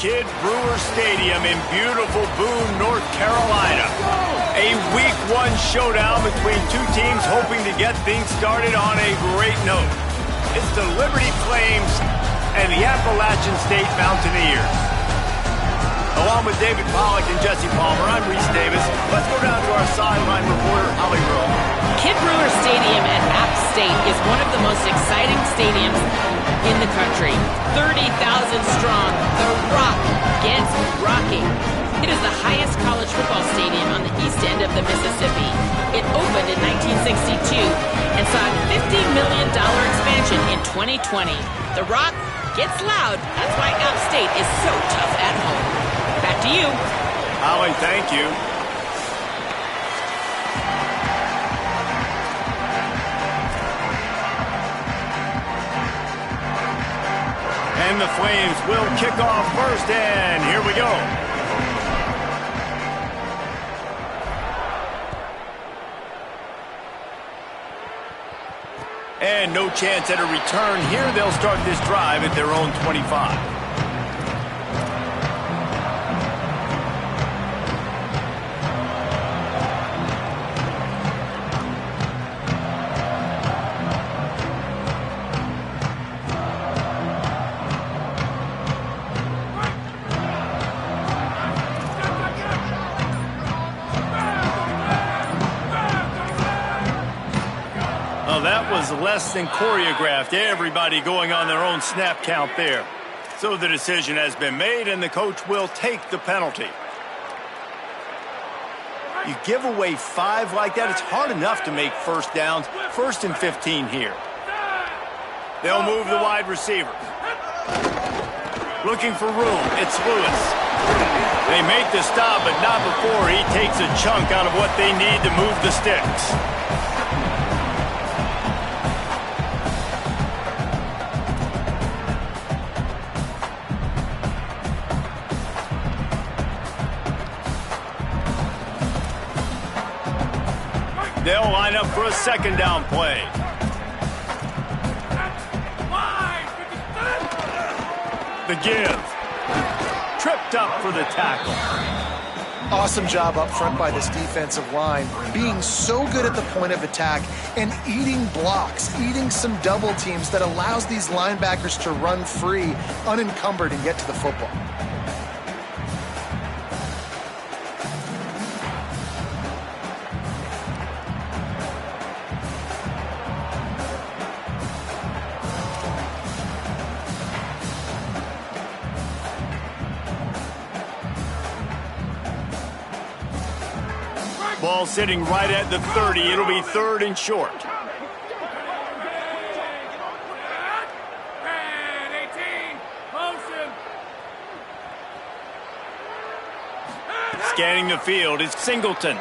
Kidd Brewer Stadium in beautiful Boone, North Carolina. A Week 1 showdown between two teams hoping to get things started on a great note. It's the Liberty Flames and the Appalachian State Mountaineers. Along with David Pollack and Jesse Palmer, I'm Reese Davis. Let's go down to our sideline reporter, Holly Rowe. Kidd Brewer Stadium at App State is one of the most exciting stadiums in the country. 30,000 strong, the Rock gets rocking. It is the highest college football stadium on the east end of the Mississippi. It opened in 1962 and saw a $50 million expansion in 2020. The Rock gets loud. That's why App State is so tough at home. Back to you. Holly, thank you. And the Flames will kick off first, and here we go. And no chance at a return here. They'll start this drive at their own 25. That was less than choreographed. Everybody going on their own snap count there. So the decision has been made, and the coach will take the penalty. You give away 5 like that, it's hard enough to make first downs. 1st and 15 here. They'll move the wide receiver. Looking for room. It's Lewis. They make the stop, but not before he takes a chunk out of what they need to move the sticks. They'll line up for a 2nd down play. The give. Tripped up for the tackle. Awesome job up front by this defensive line, being so good at the point of attack and eating blocks, eating some double teams that allows these linebackers to run free, unencumbered, and get to the football. Ball sitting right at the 30. It'll be 3rd and short. Scanning the field is Singleton.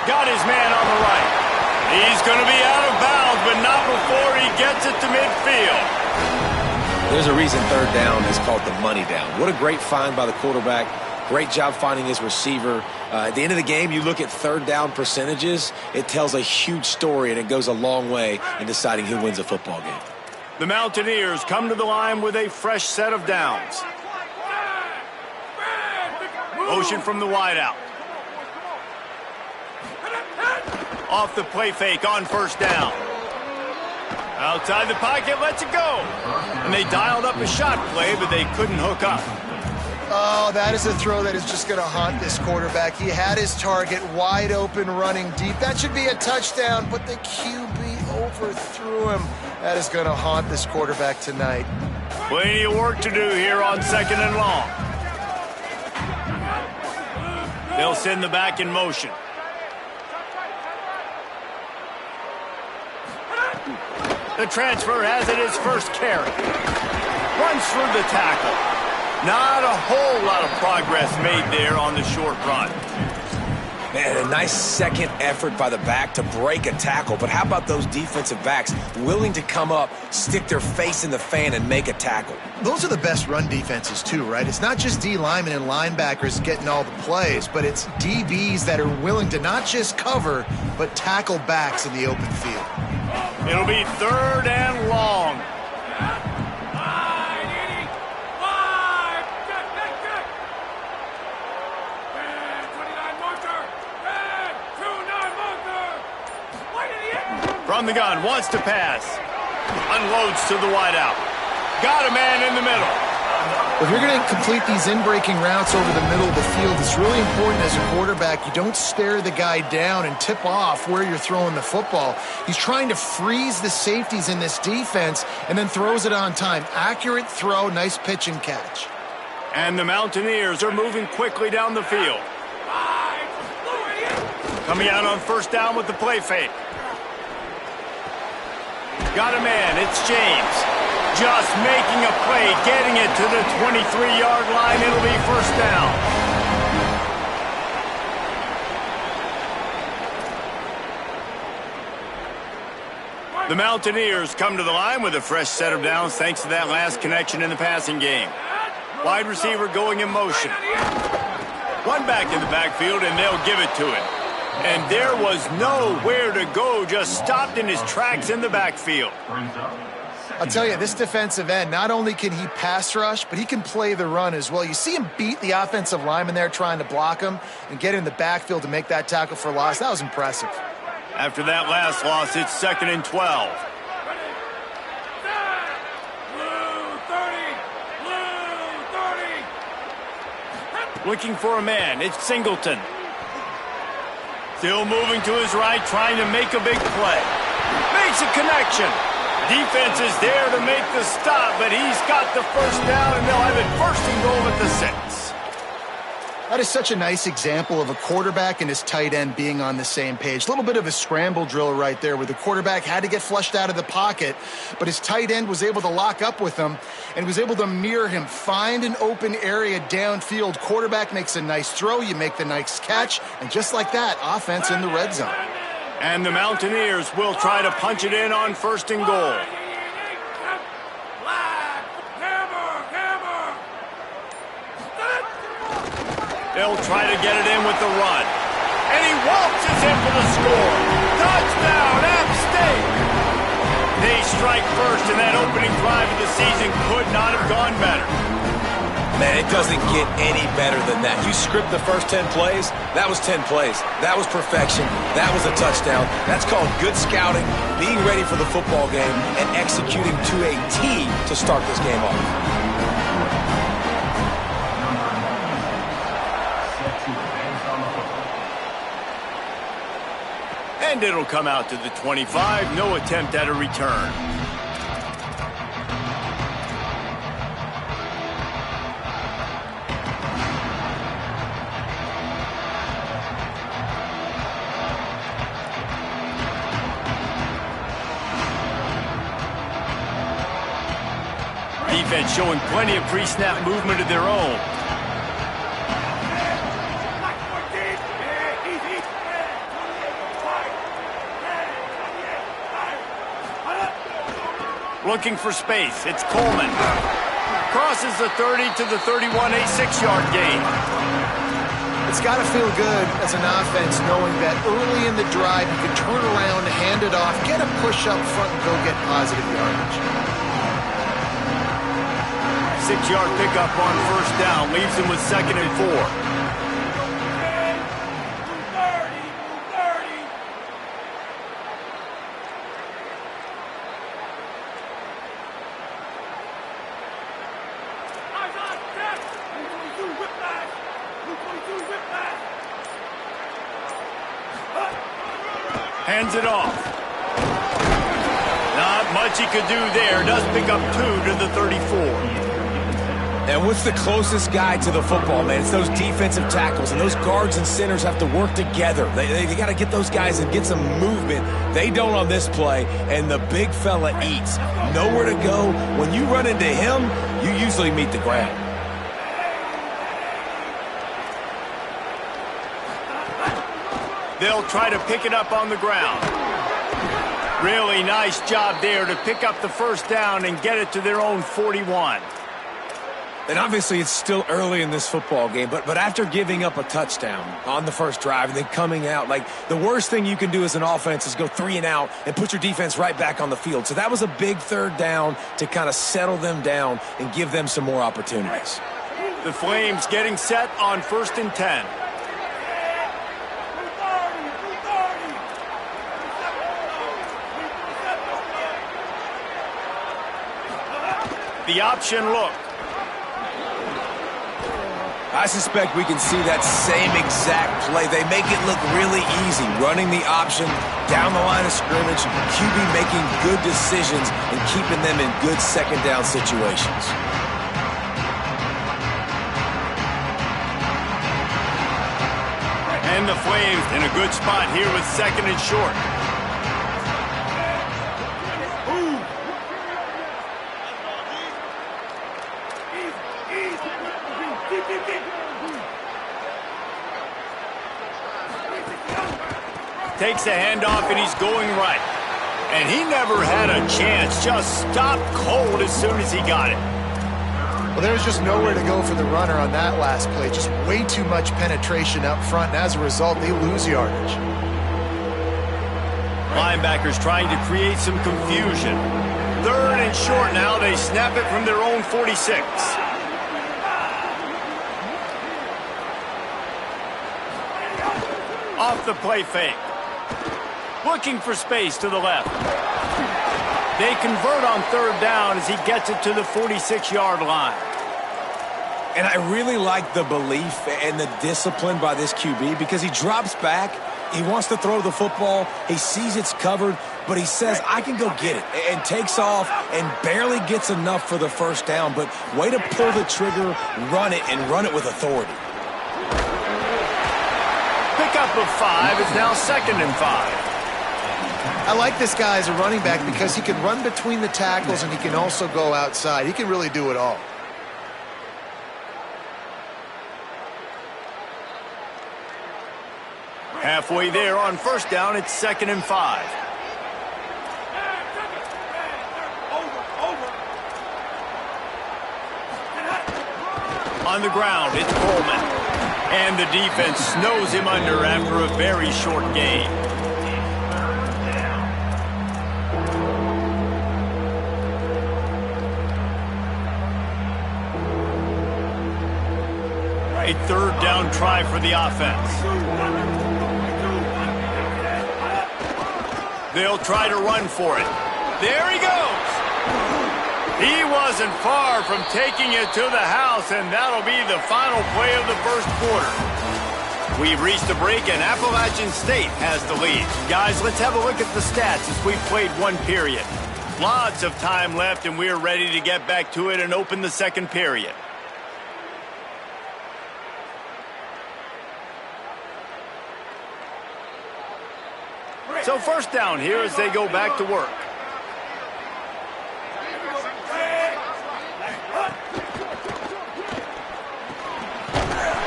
Got his man on the right. He's going to be out of bounds, but not before he gets it to midfield. There's a reason 3rd down is called the money down. What a great find by the quarterback. Great job finding his receiver. At the end of the game, you look at 3rd down percentages. It tells a huge story, and it goes a long way in deciding who wins a football game. The Mountaineers come to the line with a fresh set of downs. Motion from the wideout. Off the play fake on 1st down. Outside the pocket, lets it go. And they dialed up a shot play, but they couldn't hook up. Oh, that is a throw that is just going to haunt this quarterback. He had his target wide open, running deep. That should be a touchdown, but the QB overthrew him. That is going to haunt this quarterback tonight. Plenty of work to do here on 2nd and long. They'll send the back in motion. The transfer has it his first carry. Runs through the tackle. Not a whole lot of progress made there on the short run. Man, a nice second effort by the back to break a tackle. But how about those defensive backs willing to come up, stick their face in the fan, and make a tackle? Those are the best run defenses too, right? It's not just D linemen and linebackers getting all the plays, but it's DBs that are willing to not just cover, but tackle backs in the open field. It'll be 3rd and long. From the gun, wants to pass. Unloads to the wideout. Got a man in the middle. If you're going to complete these in-breaking routes over the middle of the field, it's really important as a quarterback you don't stare the guy down and tip off where you're throwing the football. He's trying to freeze the safeties in this defense and then throws it on time. Accurate throw, nice pitch and catch. And the Mountaineers are moving quickly down the field. Coming out on first down with the play fake. Got a man, it's James. Just making a play, getting it to the 23-yard line. It'll be first down. The Mountaineers come to the line with a fresh set of downs thanks to that last connection in the passing game. Wide receiver going in motion. One back in the backfield, and they'll give it to him. And there was nowhere to go, just stopped in his tracks in the backfield. I'll tell you, this defensive end, not only can he pass rush, but he can play the run as well. You see him beat the offensive lineman there trying to block him and get in the backfield to make that tackle for loss. That was impressive. After that last loss, it's 2nd and 12. Looking for a man, it's Singleton. Still moving to his right, trying to make a big play. Makes a connection. Defense is there to make the stop, but he's got the first down, and they'll have it 1st and goal at the 6. That is such a nice example of a quarterback and his tight end being on the same page. A little bit of a scramble drill right there where the quarterback had to get flushed out of the pocket, but his tight end was able to lock up with him and was able to mirror him, find an open area downfield. Quarterback makes a nice throw, you make the nice catch, and just like that, offense in the red zone. And the Mountaineers will try to punch it in on 1st and goal. They'll try to get it in with the run. And he waltzes in for the score. Touchdown, App State! They strike first, and that opening drive of the season could not have gone better. Man, it doesn't get any better than that. You script the first 10 plays, that was 10 plays. That was perfection. That was a touchdown. That's called good scouting, being ready for the football game, and executing to a T to start this game off. And it'll come out to the 25. No attempt at a return. Defense showing plenty of pre-snap movement of their own. Looking for space. It's Coleman. Crosses the 30 to the 31, a 6-yard gain. It's got to feel good as an offense knowing that early in the drive you can turn around, hand it off, get a push up front, and go get positive yardage. 6-yard pickup on 1st down. Leaves him with 2nd and 4. Hands it off. Not much he could do there. Does pick up 2 to the 34. And what's the closest guy to the football, man? It's those defensive tackles, and those guards and centers have to work together. They got to get those guys and get some movement. They don't on this play, and the big fella eats. Nowhere to go. When you run into him, you usually meet the ground. They'll try to pick it up on the ground. Really nice job there to pick up the 1st down and get it to their own 41. And obviously it's still early in this football game, but after giving up a touchdown on the first drive and then coming out, like the worst thing you can do as an offense is go 3 and out and put your defense right back on the field. So that was a big 3rd down to kind of settle them down and give them some more opportunities. The Flames getting set on 1st and 10. The option look. I suspect we can see that same exact play. They make it look really easy, running the option down the line of scrimmage, QB making good decisions and keeping them in good second down situations. And the Flames in a good spot here with second and short. Takes a handoff and he's going right. And he never had a chance. Just stopped cold as soon as he got it. Well, there was just nowhere to go for the runner on that last play. Just way too much penetration up front, and as a result, they lose yardage. Linebackers trying to create some confusion. Third and short now. They snap it from their own 46. Off the play fake. Looking for space to the left. They convert on third down as he gets it to the 46-yard line. And I really like the belief and the discipline by this QB because he drops back. He wants to throw the football. He sees it's covered, but he says, I can go get it, and takes off and barely gets enough for the first down. But way to pull the trigger, run it, and run it with authority. Pickup of 5 is now 2nd and 5. I like this guy as a running back because he can run between the tackles and he can also go outside. He can really do it all. Halfway there on first down, it's 2nd and 5. On the ground, it's Coleman. And the defense snows him under after a very short gain. A third down try for the offense. They'll try to run for it. There he goes. He wasn't far from taking it to the house, and that'll be the final play of the first quarter. We've reached a break, and Appalachian State has the lead. Guys, let's have a look at the stats as we've played one period. Lots of time left, and we're ready to get back to it and open the second period. So first down here as they go back to work.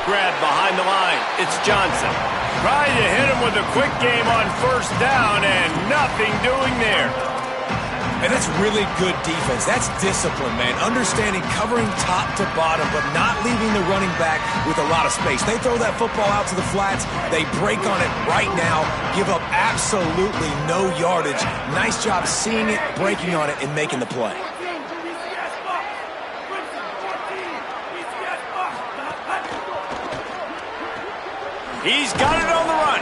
Grab behind the line. It's Johnson. Trying to hit him with a quick game on first down and nothing doing there. And that's really good defense. That's discipline, man. Understanding, covering top to bottom, but not leaving the running back with a lot of space. They throw that football out to the flats. They break on it right now, give up absolutely no yardage. Nice job seeing it, breaking on it, and making the play. He's got it on the run.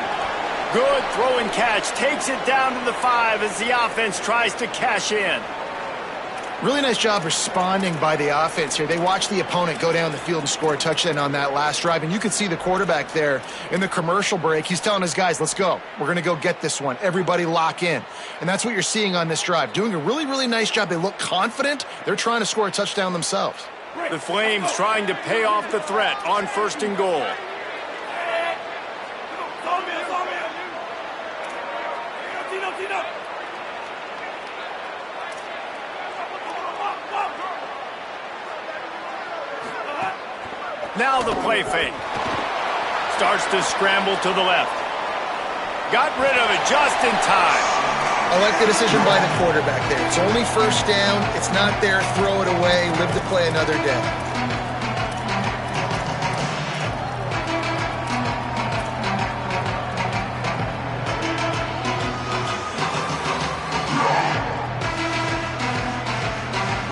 Good throw and catch. Takes it down to the 5 as the offense tries to cash in. Really nice job responding by the offense here. They watched the opponent go down the field and score a touchdown on that last drive. And you could see the quarterback there in the commercial break. He's telling his guys, let's go. We're going to go get this one. Everybody lock in. And that's what you're seeing on this drive. Doing a really, really nice job. They look confident. They're trying to score a touchdown themselves. The Flames trying to pay off the threat on 1st and goal. Now the play fake. Starts to scramble to the left. Got rid of it just in time. I like the decision by the quarterback there. It's only first down. It's not there. Throw it away. Live to play another day.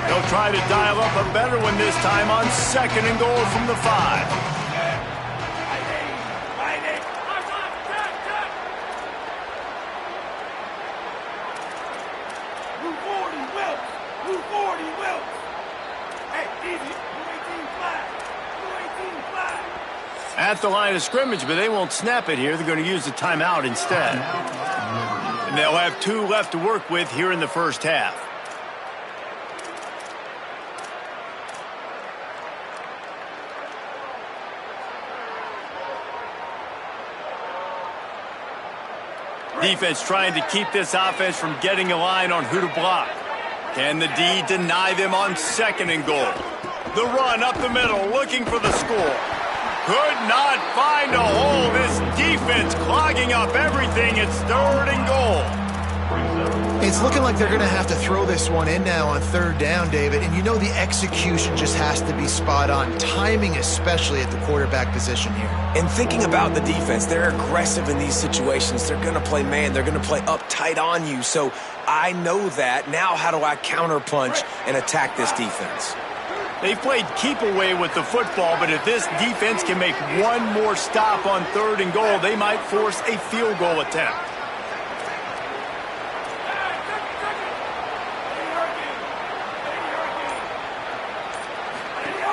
They'll try to dial up a better one this time on 2nd and goal from the 5. At the line of scrimmage, but they won't snap it here. They're going to use the timeout instead. And they'll have 2 left to work with here in the first half. Defense trying to keep this offense from getting a line on who to block. Can the D deny them on 2nd and goal? The run up the middle, looking for the score. Could not find a hole. This defense clogging up everything. It's 3rd and goal. It's looking like they're going to have to throw this one in now on 3rd down, David. And you know the execution just has to be spot on. Timing especially at the quarterback position here. And thinking about the defense, they're aggressive in these situations. They're going to play man. They're going to play up tight on you. So I know that. Now how do I counterpunch and attack this defense? They played keep away with the football, but if this defense can make one more stop on 3rd and goal, they might force a field goal attempt.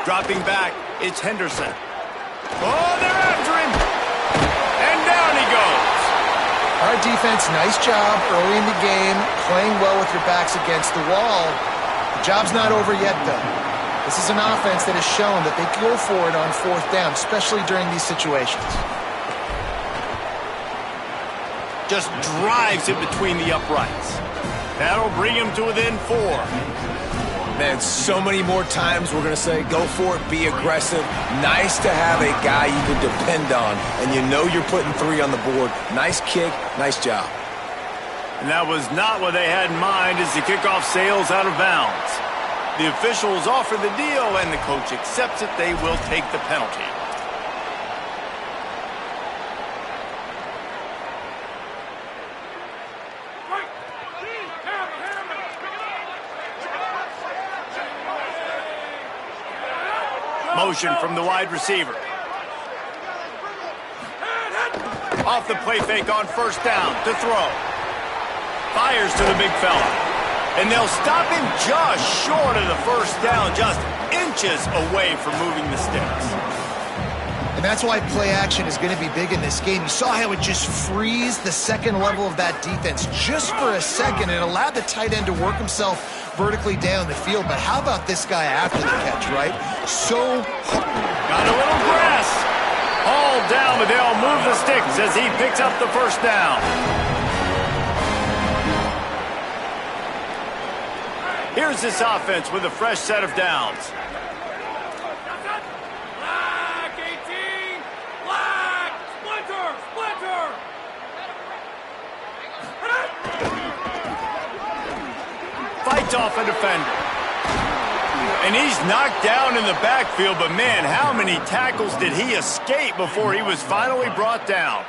Dropping back, it's Henderson. Oh, they're after him! And down he goes. All right, defense, nice job early in the game, playing well with your backs against the wall. The job's not over yet, though. This is an offense that has shown that they can go for it on 4th down, especially during these situations. Just drives it between the uprights. That'll bring him to within 4. Man, so many more times we're going to say, go for it, be aggressive. Nice to have a guy you can depend on, and you know you're putting 3 on the board. Nice kick, nice job. And that was not what they had in mind as the kickoff sails out of bounds. The officials offer the deal, and the coach accepts it. They will take the penalty. Motion from the wide receiver. Off the play fake on 1st down to throw. Fires to the big fella. And they'll stop him just short of the 1st down, just inches away from moving the sticks. And that's why play action is going to be big in this game. You saw how it just frees the 2nd level of that defense just for a second. It allowed the tight end to work himself vertically down the field. But how about this guy after the catch, right? Got a little grass. Hauled down, but they'll move the sticks as he picks up the 1st down. Here's this offense with a fresh set of downs. Black 18! Black! Splinter! Splinter! Fights off a defender. And he's knocked down in the backfield, but man, how many tackles did he escape before he was finally brought down?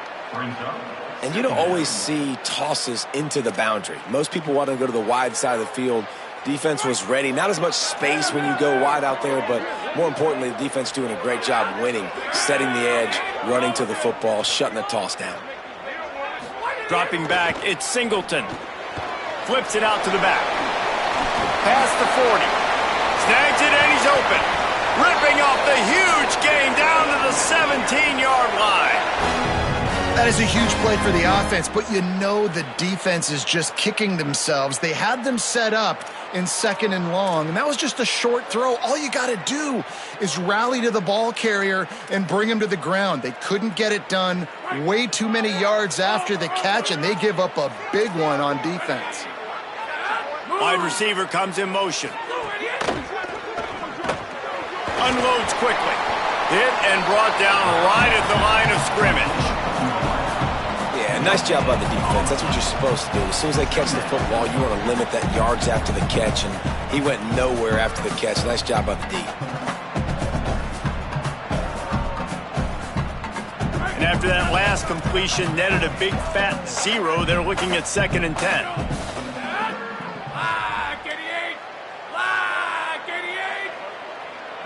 And you don't always see tosses into the boundary. Most people want to go to the wide side of the field. Defense was ready. Not as much space when you go wide out there, but more importantly, the defense doing a great job winning, setting the edge, running to the football, shutting the toss down. Dropping back, it's Singleton. Flips it out to the back. Past the 40. Snags it and he's open. Ripping off the huge gain down to the 17-yard line. That is a huge play for the offense, but you know the defense is just kicking themselves. They had them set up in 2nd and long, and that was just a short throw. All you got to do is rally to the ball carrier and bring him to the ground. They couldn't get it done. Way too many yards after the catch, and they give up a big one on defense. Wide receiver comes in motion. Unloads quickly. Hit and brought down right at the line of scrimmage. Yeah, nice job by the defense. That's what you're supposed to do. As soon as they catch the football, you want to limit that yards after the catch, and he went nowhere after the catch. Nice job by the D. And after that last completion netted a big fat 0, they're looking at 2nd and 10.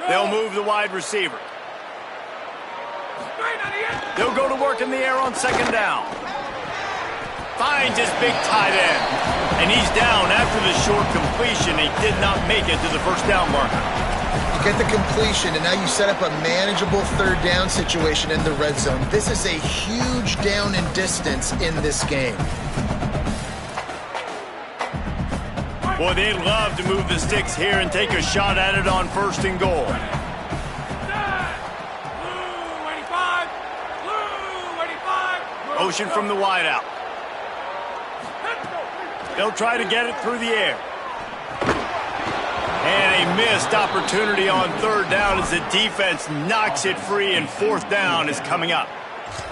They'll move the wide receiver. They'll go to work in the air on 2nd down. Finds his big tight end. And he's down after the short completion. He did not make it to the 1st down marker. You Get the completion, and now you set up a manageable third down situation in the red zone. This is a huge down in distance in this game. Boy, they'd love to move the sticks here and take a shot at it on 1st and goal. Motion from the wideout. They'll try to get it through the air. And a missed opportunity on 3rd down as the defense knocks it free, and 4th down is coming up.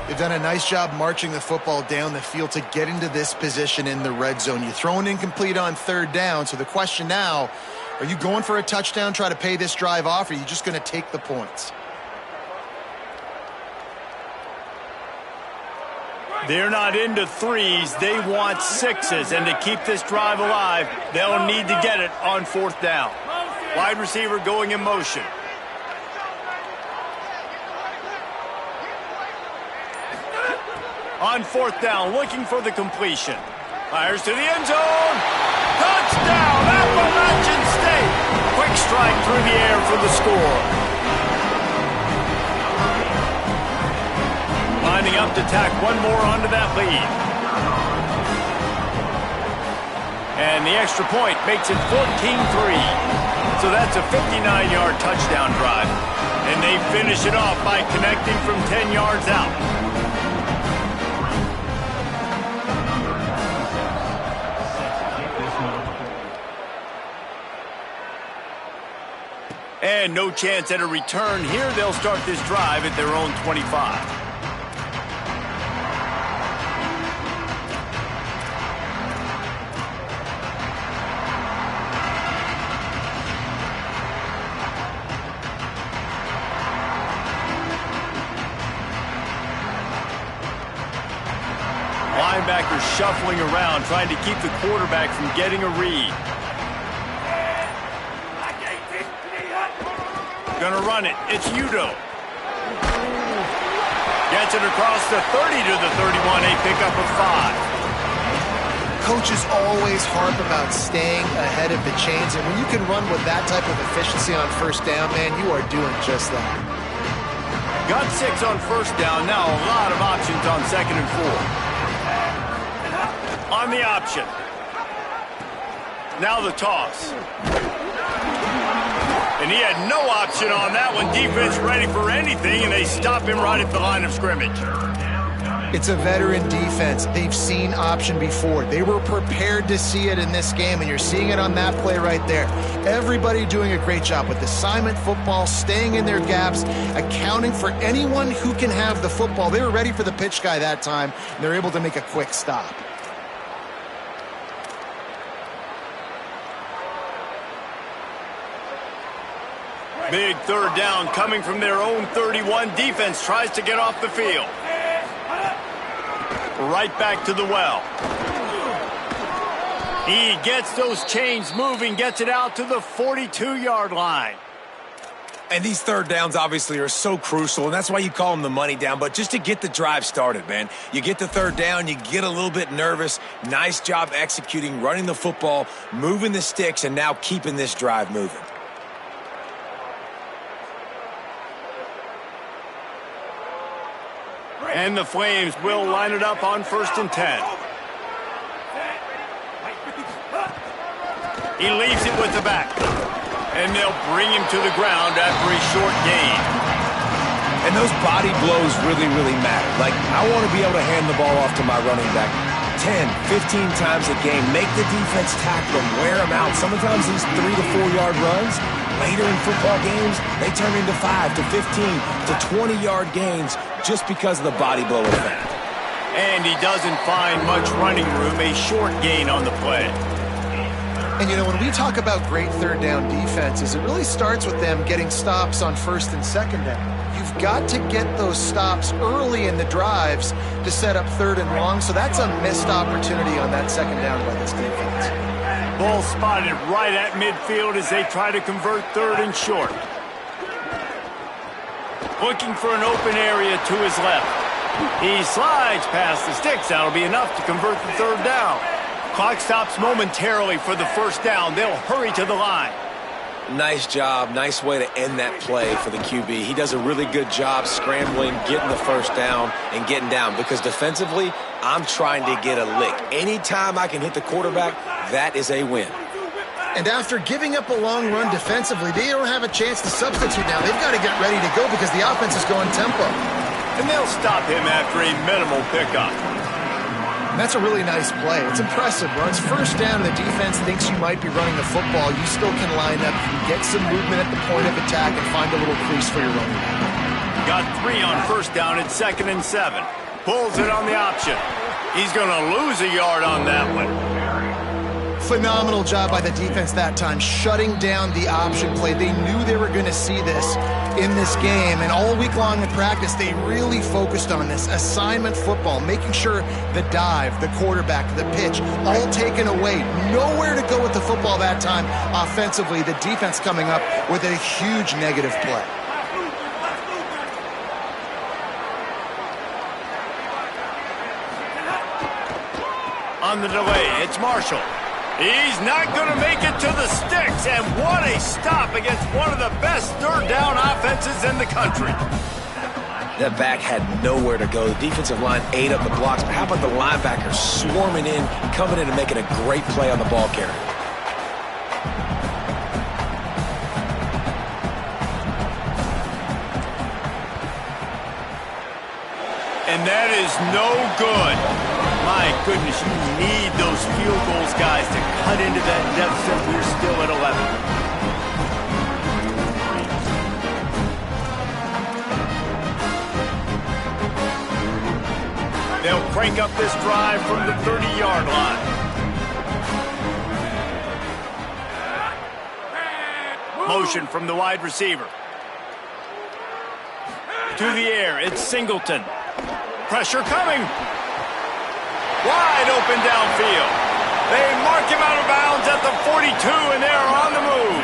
They've done a nice job marching the football down the field to get into this position in the red zone. You throw an incomplete on 3rd down, so the question now, are you going for a touchdown, try to pay this drive off, or are you just going to take the points? They're not into 3s, they want 6s, and to keep this drive alive, they'll need to get it on 4th down. Wide receiver going in motion. On 4th down, looking for the completion. Fires to the end zone. Touchdown, Appalachian State. Quick strike through the air for the score. Lining up to tack one more onto that lead. And the extra point makes it 14-3. So that's a 59-yard touchdown drive. And they finish it off by connecting from 10 yards out. And no chance at a return here. They'll start this drive at their own 25. Linebackers shuffling around, trying to keep the quarterback from getting a read. Gonna run it. It's Udo. Gets it across the 30 to the 31. A pickup of 5. Coaches always harp about staying ahead of the chains, and when you can run with that type of efficiency on 1st down, man, you are doing just that. Got 6 on 1st down. Now a lot of options on 2nd and 4. On the option. Now the toss. And he had no option on that one. Defense ready for anything, and they stop him right at the line of scrimmage. It's a veteran defense. They've seen option before. They were prepared to see it in this game, and you're seeing it on that play right there. Everybody doing a great job with assignment football, staying in their gaps, accounting for anyone who can have the football. They were ready for the pitch guy that time, and they're able to make a quick stop. Big 3rd down coming from their own 31. Defense tries to get off the field. Right back to the well. He gets those chains moving, gets it out to the 42-yard line. And these 3rd downs obviously are so crucial, and that's why you call them the money down. But just to get the drive started, man, you get the 3rd down, you get a little bit nervous. Nice job executing, running the football, moving the sticks, and now keeping this drive moving. And the Flames will line it up on 1st and 10. He leaves it with the back. And they'll bring him to the ground after a short gain. And those body blows really, really matter. Like, I want to be able to hand the ball off to my running back 10, 15 times a game. Make the defense tackle him, wear him out. Sometimes these 3 to 4 yard runs, later in football games, they turn into 5 to 15 to 20-yard gains just because of the body blow effect. And he doesn't find much running room, a short gain on the play. And, you know, when we talk about great 3rd down defenses, it really starts with them getting stops on 1st and 2nd down. You've got to get those stops early in the drives to set up 3rd and long, so that's a missed opportunity on that 2nd down by this defense. Ball spotted right at midfield as they try to convert 3rd and short. Looking for an open area to his left. He slides past the sticks. That'll be enough to convert the 3rd down. Clock stops momentarily for the 1st down. They'll hurry to the line. Nice job. Nice way to end that play for the QB. He does a really good job scrambling, getting the first down, and getting down. Because defensively, I'm trying to get a lick. Anytime I can hit the quarterback, that is a win. And after giving up a long run defensively, they don't have a chance to substitute now. They've got to get ready to go because the offense is going tempo. And they'll stop him after a minimal pickup. And that's a really nice play. It's impressive. Runs first down and the defense thinks you might be running the football. You still can line up. You can get some movement at the point of attack and find a little crease for your running back. Got 3 on first down at 2nd and 7. Pulls it on the option. He's going to lose a yard on that one. Phenomenal job by the defense that time, shutting down the option play. They knew they were going to see this in this game, and all week long in practice, they really focused on this assignment football, making sure the dive, the quarterback, the pitch, all taken away. Nowhere to go with the football that time offensively. The defense coming up with a huge negative play. On the delay, it's Marshall. He's not going to make it to the sticks, and what a stop against one of the best third down offenses in the country. That back had nowhere to go. The defensive line ate up the blocks, but how about the linebackers swarming in, coming in and making a great play on the ball carrier? And that is no good. My goodness, you need those field goals, guys, to cut into that deficit. We're still at 11. They'll crank up this drive from the 30-yard line. Motion from the wide receiver. To the air, it's Singleton. Pressure coming. Wide open downfield. They mark him out of bounds at the 42, and they're on the move.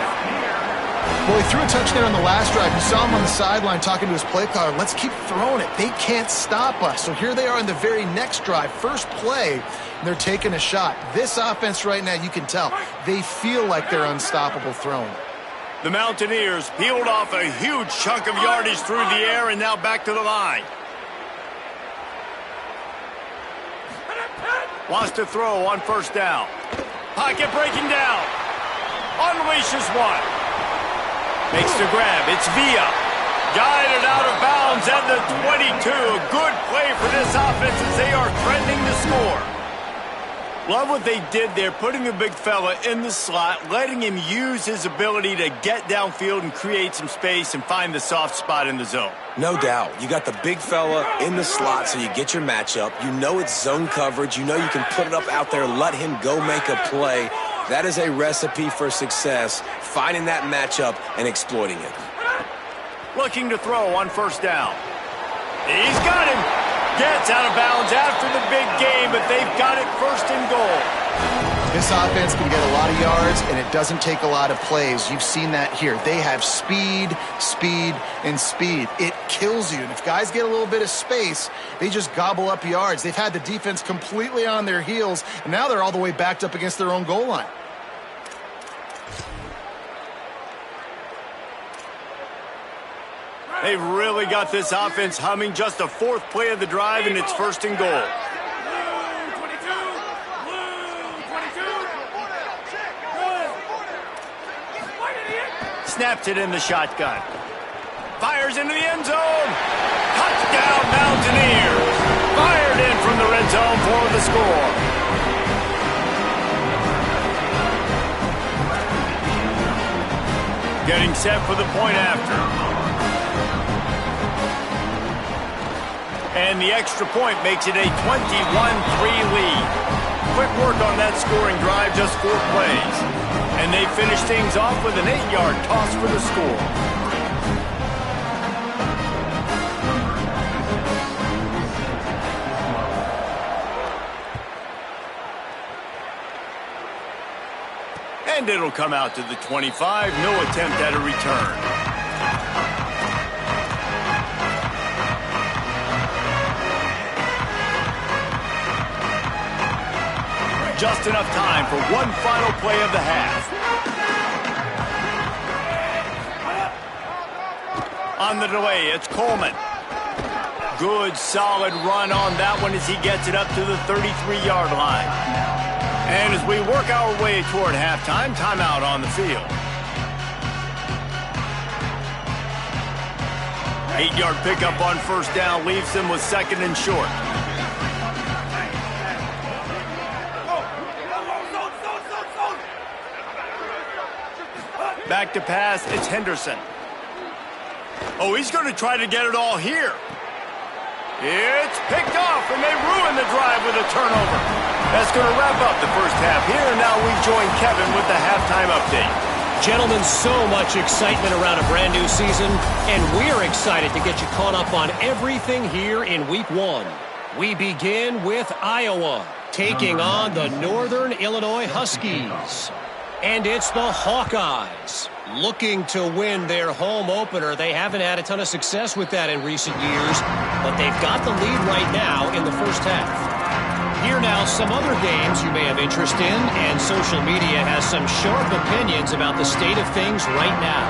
Well, he threw a touchdown on the last drive. You saw him on the sideline talking to his play caller. Let's keep throwing it. They can't stop us. So here they are in the very next drive. First play, and they're taking a shot. This offense right now, you can tell, they feel like they're unstoppable throwing. The Mountaineers peeled off a huge chunk of yardage through the air and now back to the line. Wants to throw on first down. Pocket breaking down. Unleashes one. Makes the grab. It's Villa. Guided out of bounds at the 22. A good play for this offense as they are threatening to score. Love what they did there, putting the big fella in the slot, letting him use his ability to get downfield and create some space and find the soft spot in the zone. No doubt. You got the big fella in the slot so you get your matchup. You know it's zone coverage. You know you can put it up out there, let him go make a play. That is a recipe for success, finding that matchup and exploiting it. Looking to throw on first down. He's got him. Gets out of bounds after the big game, but they've got it first and goal. This offense can get a lot of yards, and it doesn't take a lot of plays. You've seen that here. They have speed, speed, and speed. It kills you. And if guys get a little bit of space, they just gobble up yards. They've had the defense completely on their heels, and now they're all the way backed up against their own goal line. They've really got this offense humming. Just a fourth play of the drive, and it's first and goal. Snaps it in the shotgun. Fires into the end zone. Touchdown, Mountaineers. Fired in from the red zone for the score. Getting set for the point after. And the extra point makes it a 21-3 lead. Quick work on that scoring drive, just 4 plays. And they finish things off with an 8-yard toss for the score. And it'll come out to the 25. No attempt at a return. Just enough time for one final play of the half. On the delay, it's Coleman. Good, solid run on that one as he gets it up to the 33-yard line. And as we work our way toward halftime, timeout on the field. 8-yard pickup on first down leaves them with second and short. Back to pass, it's Henderson. Oh, he's going to try to get it all here. It's picked off, and they ruin the drive with a turnover. That's going to wrap up the first half here, and now we join Kevin with the halftime update. Gentlemen, so much excitement around a brand new season, and we're excited to get you caught up on everything here in Week 1. We begin with Iowa, taking on the Northern Illinois Huskies. And it's the Hawkeyes looking to win their home opener. They haven't had a ton of success with that in recent years, but they've got the lead right now in the first half. Here now, some other games you may have interest in, and social media has some sharp opinions about the state of things right now.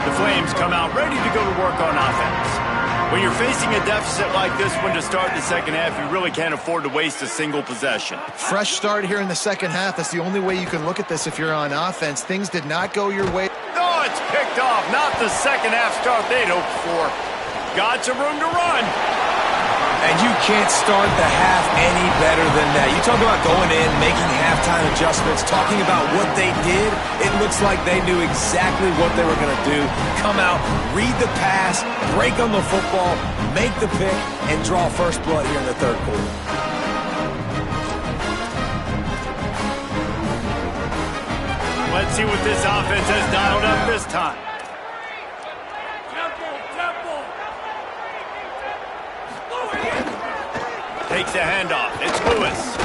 The Flames come out ready to go to work on offense. When you're facing a deficit like this one to start the second half, you really can't afford to waste a single possession. Fresh start here in the second half. That's the only way you can look at this if you're on offense. Things did not go your way. Oh, it's picked off. Not the second half start they'd hoped for. Got some room to run. And you can't start the half any better than that. You talk about going in, making halftime adjustments, talking about what they did. It looks like they knew exactly what they were going to do. Come out, read the pass, break on the football, make the pick, and draw first blood here in the third quarter. Let's see what this offense has dialed up this time. Takes the handoff. It's Lewis.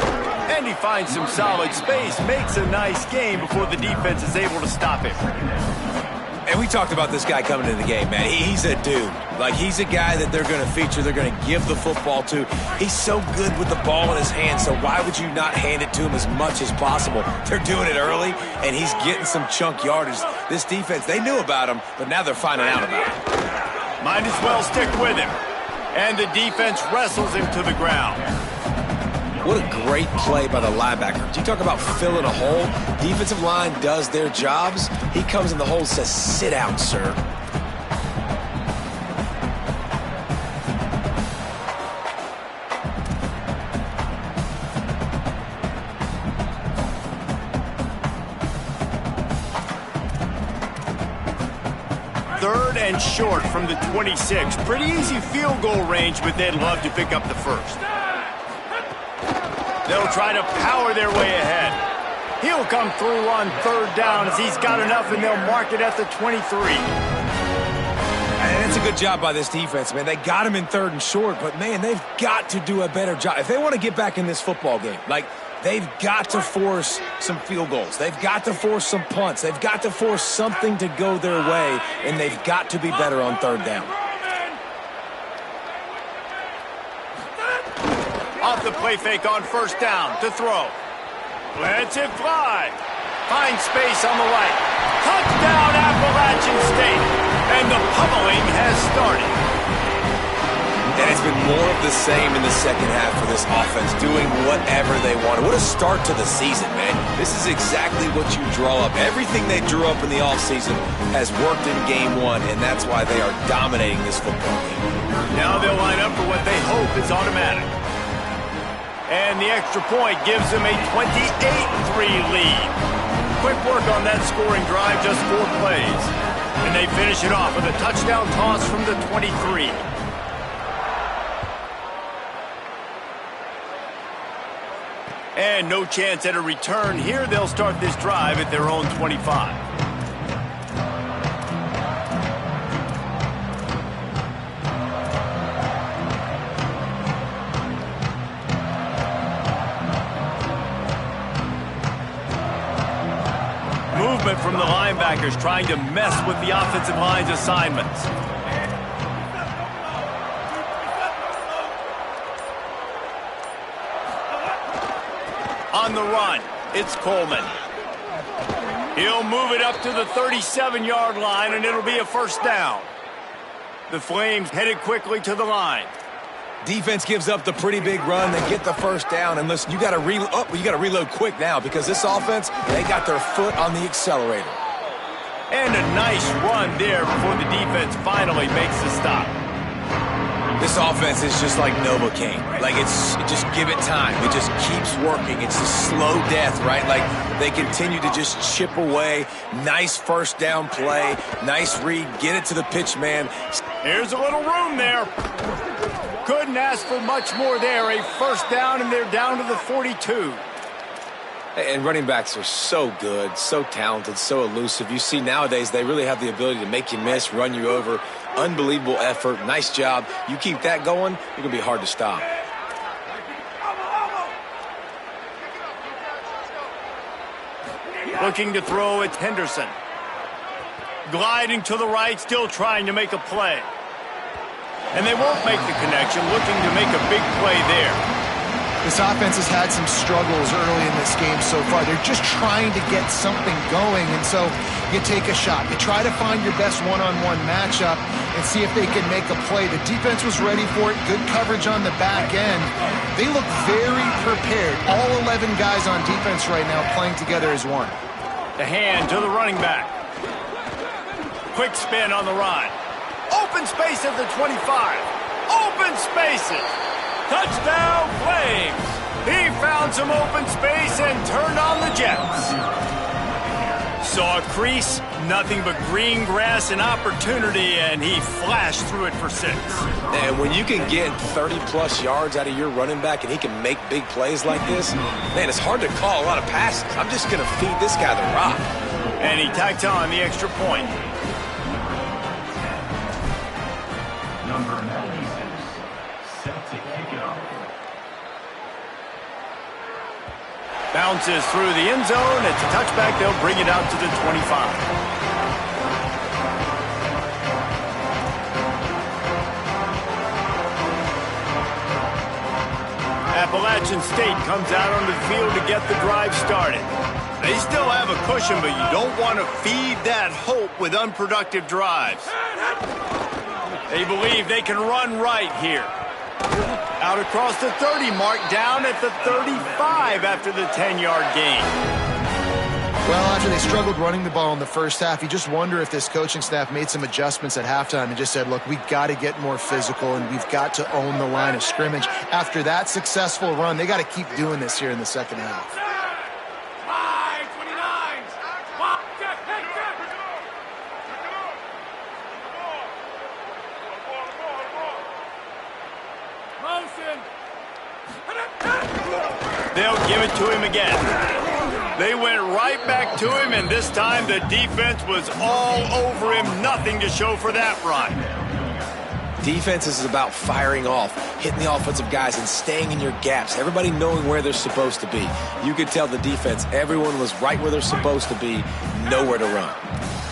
And he finds some solid space. Makes a nice game before the defense is able to stop him. And we talked about this guy coming into the game, man. He's a dude. Like, he's a guy that they're going to feature, they're going to give the football to. He's so good with the ball in his hand, so why would you not hand it to him as much as possible? They're doing it early, and he's getting some chunk yardage. This defense, they knew about him, but now they're finding out about him. Might as well stick with him. And the defense wrestles him to the ground. What a great play by the linebacker. You talk about filling a hole. Defensive line does their jobs. He comes in the hole and says, sit down, sir. Third and short from the 26. Pretty easy field goal range, but they'd love to pick up the first. They'll try to power their way ahead. He'll come through on third down as he's got enough, and they'll mark it at the 23. And it's a good job by this defense, man. They got him in third and short, but, man, they've got to do a better job. If they want to get back in this football game, like, they've got to force some field goals. They've got to force some punts. They've got to force something to go their way, and they've got to be better on third down. Off the play fake on first down to throw. Lets it fly. Finds space on the right. Touchdown, Appalachian State. And the pummeling has started. And it's been more of the same in the second half for this offense, doing whatever they wanted. What a start to the season, man. This is exactly what you draw up. Everything they drew up in the offseason has worked in game one, and that's why they are dominating this football game. Now they'll line up for what they hope is automatic. And the extra point gives them a 28-3 lead. Quick work on that scoring drive, just 4 plays. And they finish it off with a touchdown toss from the 23. And no chance at a return here. They'll start this drive at their own 25. Movement from the linebackers trying to mess with the offensive line's assignments. On the run, It's Coleman. He'll move it up to the 37-yard line, and it'll be a first down. The Flames headed quickly to the line. Defense gives up the pretty big run. They get the first down. And listen, you got to reload quick now because this offense, they got their foot on the accelerator. And a nice run there before the defense finally makes the stop. This offense is just like Novocaine. Like, just give it time. It just keeps working. It's a slow death, right? Like, they continue to just chip away. Nice first down play. Nice read. Get it to the pitch man. Here's a little room there. Couldn't ask for much more there. A first down, and they're down to the 42. And running backs are so good, so talented, so elusive. You see nowadays they really have the ability to make you miss, run you over. Unbelievable effort. Nice job. You keep that going, you're going to be hard to stop. Looking to throw, it's Henderson. Gliding to the right, still trying to make a play. And they won't make the connection, looking to make a big play there. This offense has had some struggles early in this game so far. They're just trying to get something going, and so you take a shot. You try to find your best one-on-one matchup and see if they can make a play. The defense was ready for it. Good coverage on the back end. They look very prepared. All 11 guys on defense right now playing together as one. The hand to the running back. Quick spin on the run. Open space at the 25. Open spaces. Touchdown, Flames. He found some open space and turned on the Jets. Saw a crease, nothing but green grass and opportunity, and he flashed through it for 6. And when you can get 30-plus yards out of your running back and he can make big plays like this, man, it's hard to call a lot of passes. I'm just going to feed this guy the rock. And he tacked on the extra point. Number 96, set to kick it off. Bounces through the end zone. It's a touchback. They'll bring it out to the 25. Appalachian State comes out onto the field to get the drive started. They still have a cushion, but you don't want to feed that hope with unproductive drives. They believe they can run right here. Out across the 30 mark, down at the 35 after the 10-yard gain. Well, after they struggled running the ball in the first half, you just wonder if this coaching staff made some adjustments at halftime and just said, look, we've got to get more physical and we've got to own the line of scrimmage. After that successful run, they got to keep doing this here in the second half. They'll give it to him again. They went right back to him, and this time the defense was all over him. Nothing to show for that run. Defense is about firing off, hitting the offensive guys, and staying in your gaps. Everybody knowing where they're supposed to be. You could tell the defense, everyone was right where they're supposed to be, nowhere to run.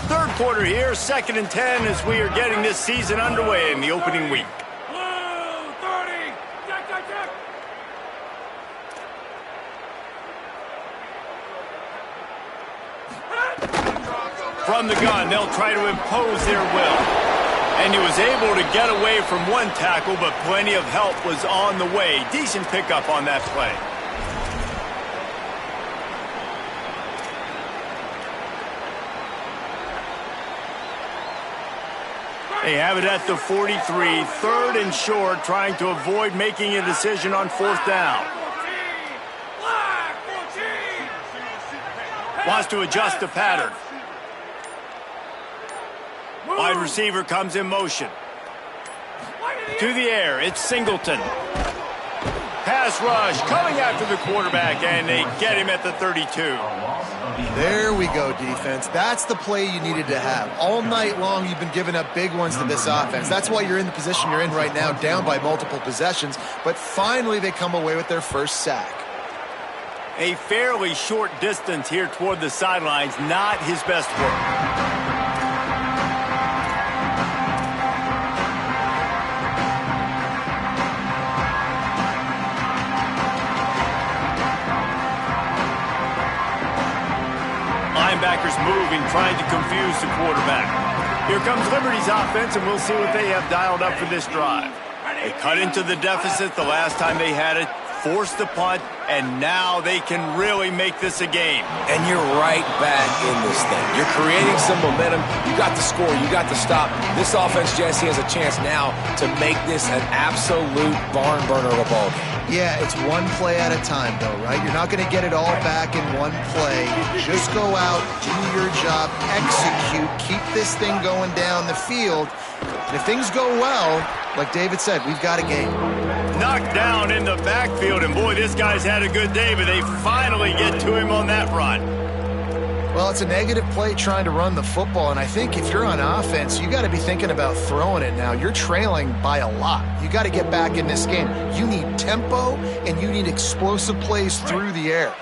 Third quarter here, 2nd and 10 as we are getting this season underway in the opening week. From the gun, they'll try to impose their will. And he was able to get away from one tackle, but plenty of help was on the way. Decent pickup on that play. They have it at the 43, 3rd and short, trying to avoid making a decision on 4th down. Wants to adjust the pattern. Wide receiver comes in motion. To the air, it's Singleton. Pass rush coming after the quarterback, and they get him at the 32. There we go, defense. That's the play you needed to have. All night long, you've been giving up big ones to this offense. That's why you're in the position you're in right now, down by multiple possessions. But finally, they come away with their first sack. A fairly short distance here toward the sidelines, not his best work. moving, trying to confuse the quarterback. Here comes Liberty's offense, and we'll see what they have dialed up for this drive. They cut into the deficit the last time they had it, forced the punt, and now they can really make this a game. And you're right back in this thing. You're creating some momentum. You got the score. You got the stop. This offense, Jesse, has a chance now to make this an absolute barn burner of a ball game. Yeah, it's one play at a time, though, right? You're not going to get it all back in one play. Just go out, do your job, execute, keep this thing going down the field. And if things go well, like David said, we've got a game. Knocked down in the backfield, and boy, this guy's had a good day, but they finally get to him on that run. Well, it's a negative play trying to run the football, and I think if you're on offense, you got to be thinking about throwing it now. You're trailing by a lot. You got to get back in this game. You need tempo, and you need explosive plays through the air.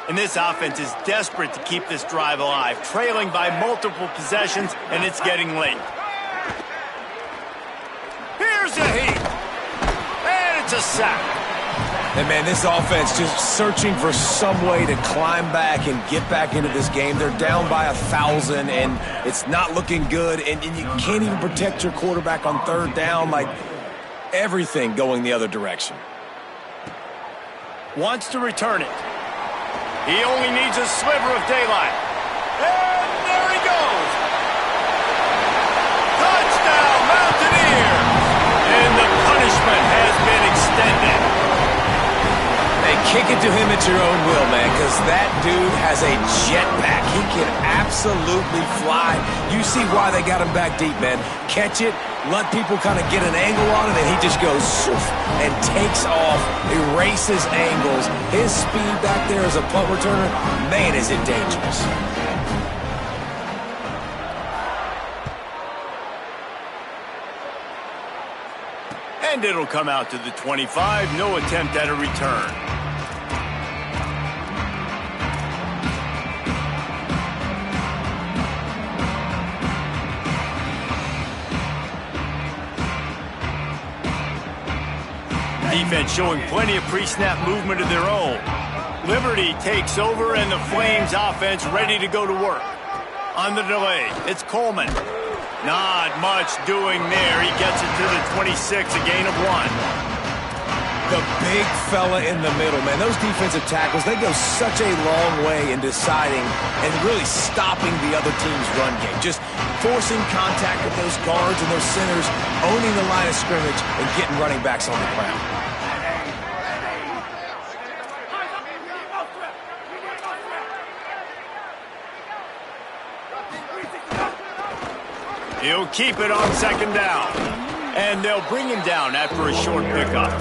And this offense is desperate to keep this drive alive, trailing by multiple possessions, and it's getting late. Here's a heat. And it's a sack. And, man, this offense just searching for some way to climb back and get back into this game. They're down by 1,000, and it's not looking good. And you can't even protect your quarterback on third down. Like, everything going the other direction. Wants to return it. He only needs a sliver of daylight. And there he goes. Touchdown, Mountaineers. And the punishment has been extended. Hey, kick it to him at your own will, man, because that dude has a jetpack. He can absolutely fly. You see why they got him back deep, man. Catch it, let people kind of get an angle on it, and he just goes and takes off, erases angles. His speed back there as a punt returner, man, is it dangerous. And it'll come out to the 25. No attempt at a return. Defense showing plenty of pre-snap movement of their own. Liberty takes over, and the Flames offense ready to go to work. On the delay, it's Coleman. Not much doing there. He gets it to the 26, a gain of 1. The big fella in the middle, man. Those defensive tackles, they go such a long way in deciding and really stopping the other team's run game. Just forcing contact with those guards and those centers, owning the line of scrimmage, and getting running backs on the ground. He'll keep it on second down. And they'll bring him down after a short pickup.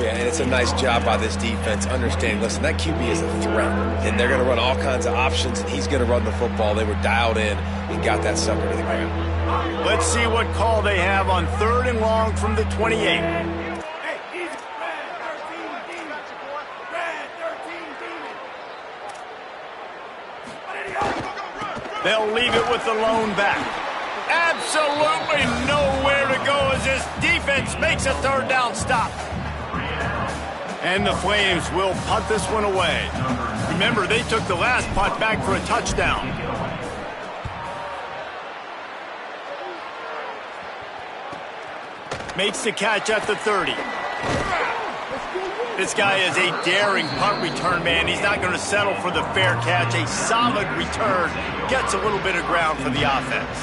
Yeah, and it's a nice job by this defense understanding, listen, that QB is a threat. And they're going to run all kinds of options, and he's going to run the football. They were dialed in and got that sucker to the ground. Let's see what call they have on 3rd and long from the 28. They'll leave it with the lone back. Absolutely nowhere to go as this defense makes a 3rd down stop. And the Flames will punt this one away. Remember, they took the last punt back for a touchdown. Makes the catch at the 30. This guy is a daring punt return man. He's not going to settle for the fair catch. A solid return. Gets a little bit of ground for the offense.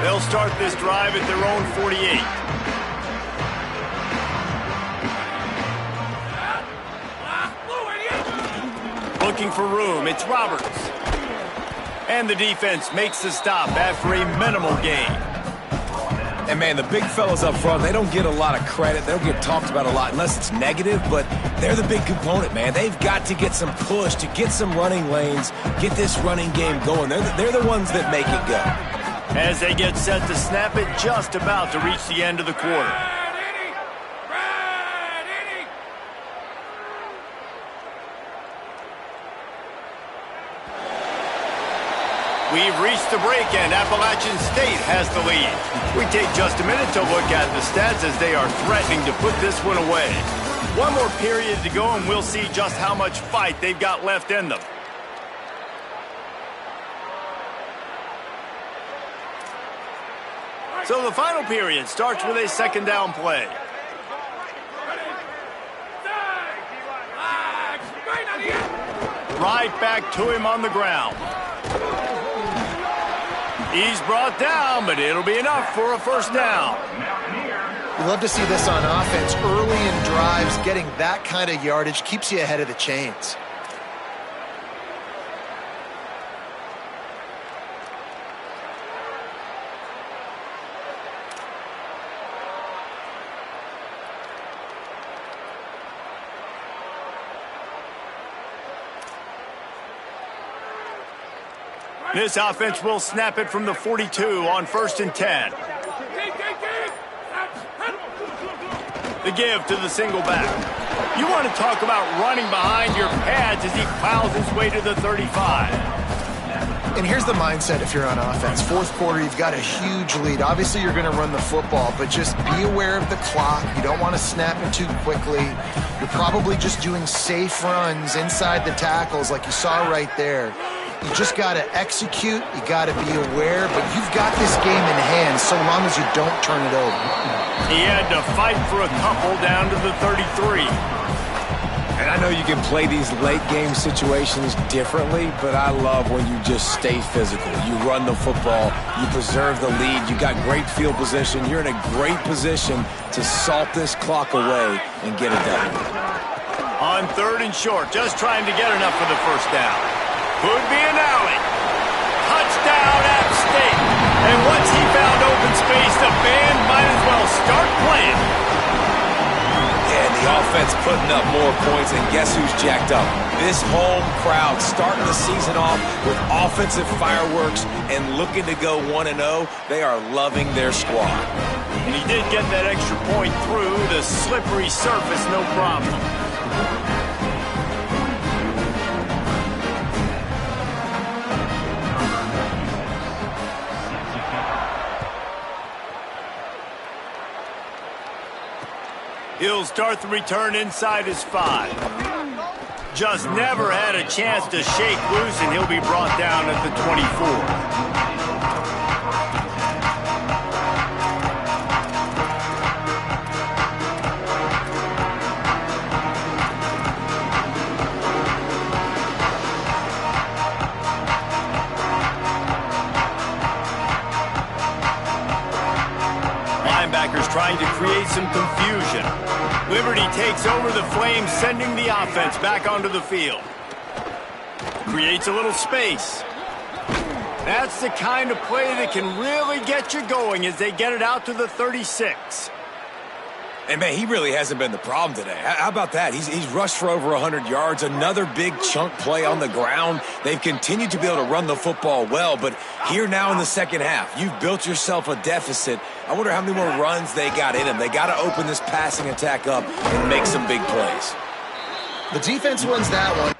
They'll start this drive at their own 48. Looking for room, it's Roberts. And the defense makes the stop after a minimal gain. And, man, the big fellas up front, they don't get a lot of credit. They don't get talked about a lot unless it's negative, but they're the big component, man. They've got to get some push, to get some running lanes, get this running game going. They're the ones that make it go. As they get set to snap it, just about to reach the end of the quarter. We've reached the break, and Appalachian State has the lead. We take just a minute to look at the stats as they are threatening to put this one away. One more period to go, and we'll see just how much fight they've got left in them. So the final period starts with a second down play. Right back to him on the ground. He's brought down, but it'll be enough for a first down. You love to see this on offense. Early in drives, getting that kind of yardage keeps you ahead of the chains. This offense will snap it from the 42 on 1st and 10. The give to the single back. You want to talk about running behind your pads as he plows his way to the 35. And here's the mindset if you're on offense. Fourth quarter, you've got a huge lead. Obviously, you're going to run the football, but just be aware of the clock. You don't want to snap it too quickly. You're probably just doing safe runs inside the tackles like you saw right there. You just got to execute, you got to be aware, but you've got this game in hand so long as you don't turn it over. He had to fight for a couple down to the 33. And I know you can play these late game situations differently, but I love when you just stay physical. You run the football, you preserve the lead, you got great field position, you're in a great position to salt this clock away and get it done. On 3rd and short, just trying to get enough for the first down. Could be an alley. Touchdown, App State. And once he found open space, the band might as well start playing. And the offense putting up more points, and guess who's jacked up? This home crowd starting the season off with offensive fireworks and looking to go 1-0. They are loving their squad. And he did get that extra point through the slippery surface, no problem. He'll start the return inside his 5. Just never had a chance to shake loose, and he'll be brought down at the 24. Trying to create some confusion. Liberty takes over the Flames, sending the offense back onto the field. Creates a little space. That's the kind of play that can really get you going as they get it out to the 36. And, man, he really hasn't been the problem today. How about that? He's rushed for over 100 yards, another big chunk play on the ground. They've continued to be able to run the football well, but here now in the second half, you've built yourself a deficit. I wonder how many more runs they got in them. They got to open this passing attack up and make some big plays. The defense wins that one.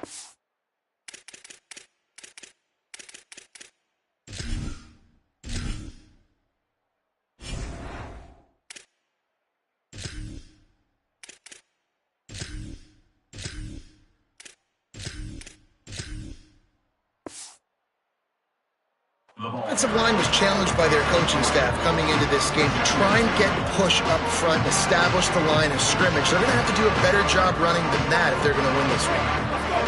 Offensive line was challenged by their coaching staff coming into this game to try and get push up front and establish the line of scrimmage. They're going to have to do a better job running than that if they're going to win this one.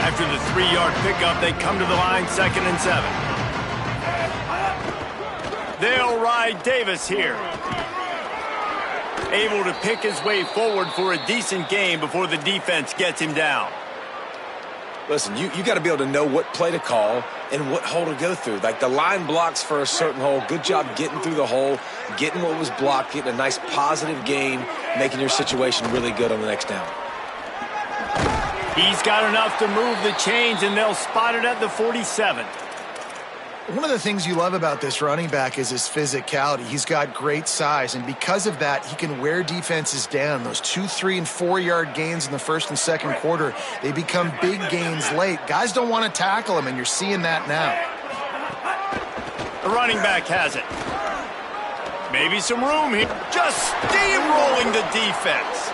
After the 3-yard pickup, they come to the line 2nd and 7. They'll ride Davis here. Able to pick his way forward for a decent game before the defense gets him down. Listen, you got to be able to know what play to call and what hole to go through. Like the line blocks for a certain hole. Good job getting through the hole, getting what was blocked, getting a nice positive gain, making your situation really good on the next down. He's got enough to move the chains, and they'll spot it at the 47. One of the things you love about this running back is his physicality. He's got great size, and because of that, he can wear defenses down. Those 2, 3, and 4-yard gains in the first and second quarter, they become big gains late. Guys don't want to tackle him, and you're seeing that now. The running back has it. Maybe some room here. Just steamrolling the defense.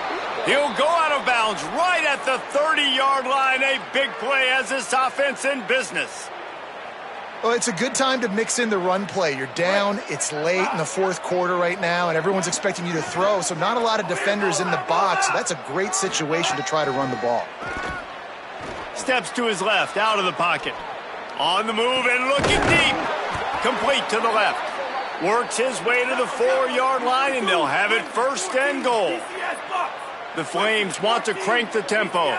He'll go out of bounds right at the 30-yard line. A big play as this offense in business. Well, it's a good time to mix in the run play. You're down, it's late in the fourth quarter right now, and everyone's expecting you to throw, so not a lot of defenders in the box. So that's a great situation to try to run the ball. Steps to his left, out of the pocket. On the move and looking deep. Complete to the left. Works his way to the 4-yard line, and they'll have it first and goal. The Flames want to crank the tempo.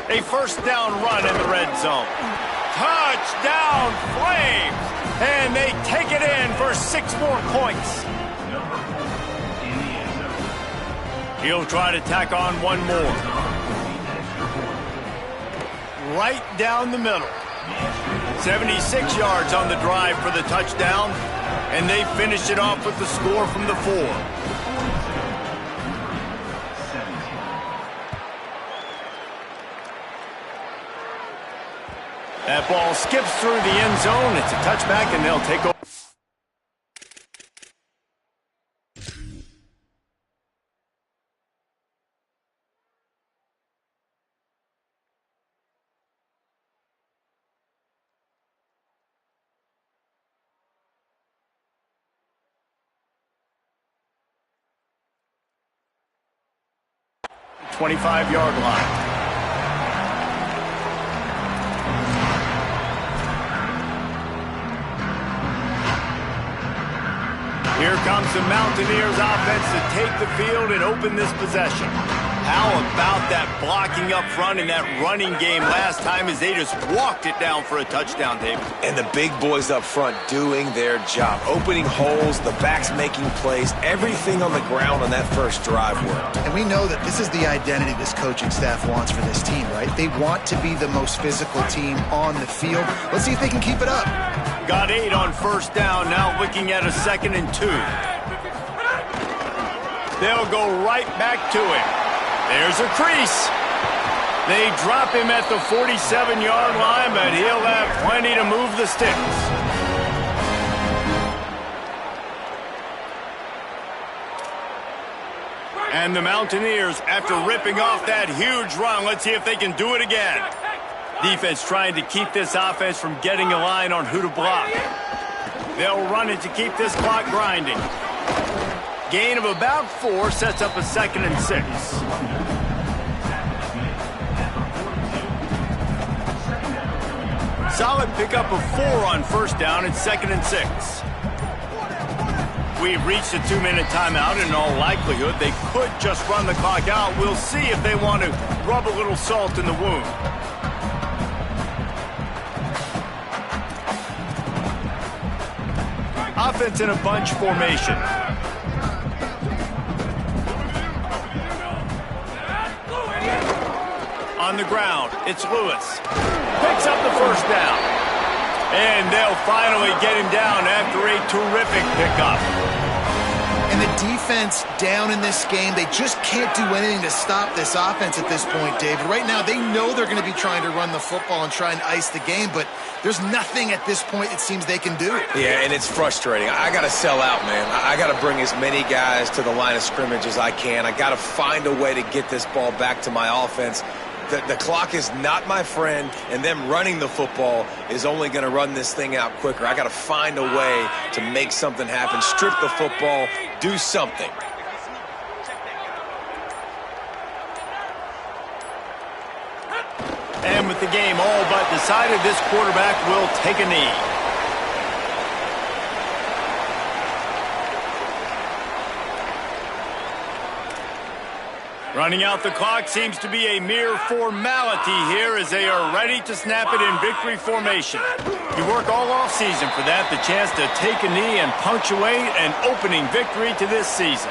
A first down run in the red zone. Touchdown, Flames! And they take it in for 6 more points. He'll try to tack on one more. Right down the middle. 76 yards on the drive for the touchdown. And they finished it off with the score from the 4. That ball skips through the end zone. It's a touchback, and they'll take over. The 25-yard line. Here comes the Mountaineers offense to take the field and open this possession. How about that blocking up front in that running game last time as they just walked it down for a touchdown, David? And the big boys up front doing their job. Opening holes, the backs making plays, everything on the ground on that first drive worked. And we know that this is the identity this coaching staff wants for this team, right? They want to be the most physical team on the field. Let's see if they can keep it up. Got 8 on first down, now looking at a 2nd and 2. They'll go right back to him. There's a crease. They drop him at the 47-yard line, but he'll have plenty to move the sticks. And the Mountaineers, after ripping off that huge run, let's see if they can do it again. Defense trying to keep this offense from getting a line on who to block. They'll run it to keep this clock grinding. Gain of about 4 sets up a 2nd and 6. Solid pickup of 4 on first down and 2nd and 6. We've reached a 2-minute timeout, and in all likelihood, they could just run the clock out. We'll see if they want to rub a little salt in the wound. Offense in a bunch formation. On the ground, it's Lewis. Picks up the first down. And they'll finally get him down after a terrific pickup. And the defense down in this game, they just can't do anything to stop this offense at this point, David. Right now, they know they're going to be trying to run the football and try and ice the game, but there's nothing at this point it seems they can do. Yeah, and it's frustrating. I got to sell out, man. I got to bring as many guys to the line of scrimmage as I can. I got to find a way to get this ball back to my offense. The clock is not my friend, and them running the football is only going to run this thing out quicker. I got to find a way to make something happen, strip the football, do something. And with the game all but decided, this quarterback will take a knee. Running out the clock seems to be a mere formality here as they are ready to snap it in victory formation. You work all offseason for that, the chance to take a knee and punctuate an opening victory to this season.